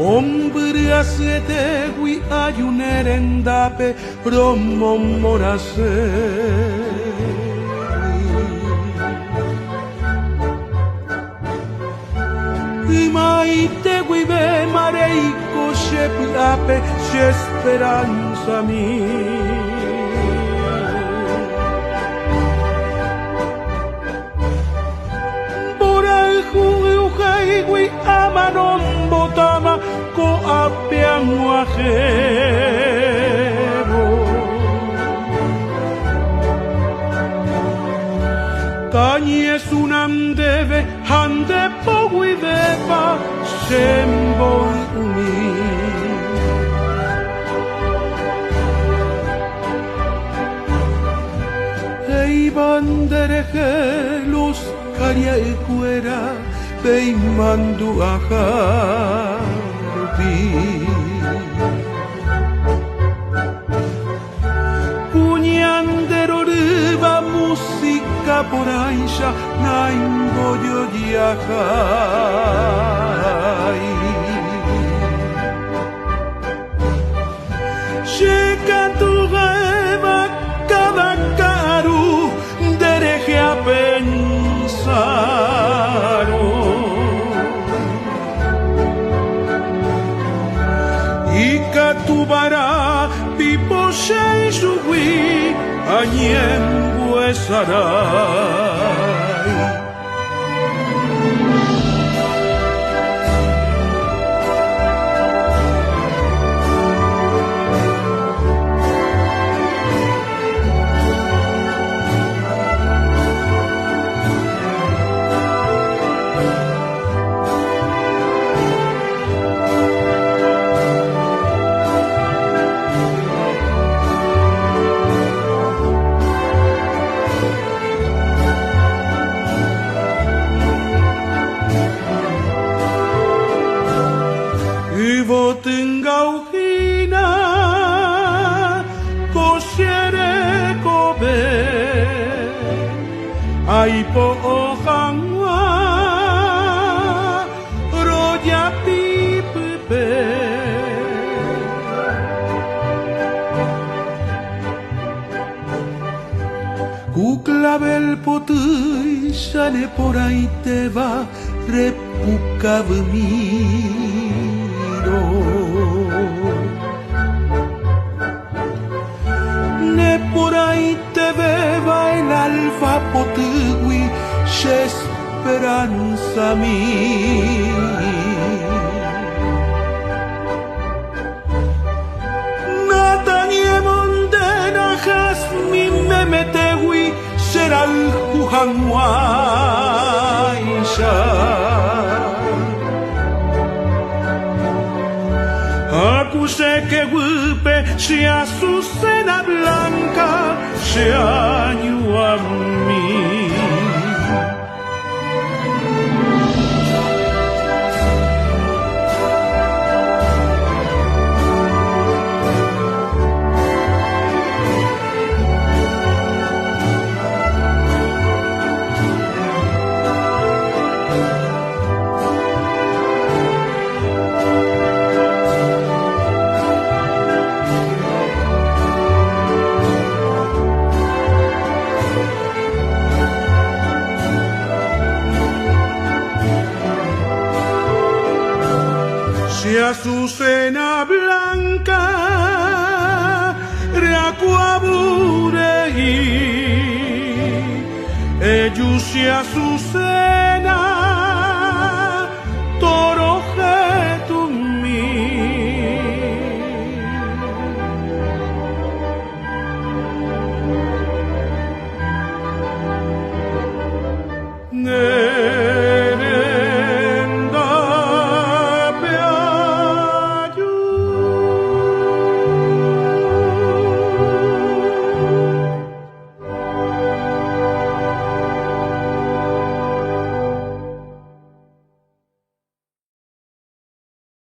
Ombre asete gui ayunerendape romomorase. Imaite guive mareiko sheplape she esperanza mi. Borai gui amanon botama ko apian wajero. Tanye sunam deve hande pogui deva sembol umi. Ei bandereje los caria e cuera Beimandu aharbi. Puñandero riba música por aisha naimbo yo diajai. Sheka tu reba cada caru dereje a pensar. Ikatubara pipo sheishui anyembu esarai. Tengaujina koshere kobe aipo ohanwa roya pipe kuklavel potui sale por ahí te va repukavmi. Ne por ahí te beba el alfa potugui, she esperanza mi. Natanie mondena jasmin me metegui, será el jujanguaisha. Acuse que gupe sea su cena blanca, sea año a mí. Si Azucena blanca reacuaburei, ellos si Azucena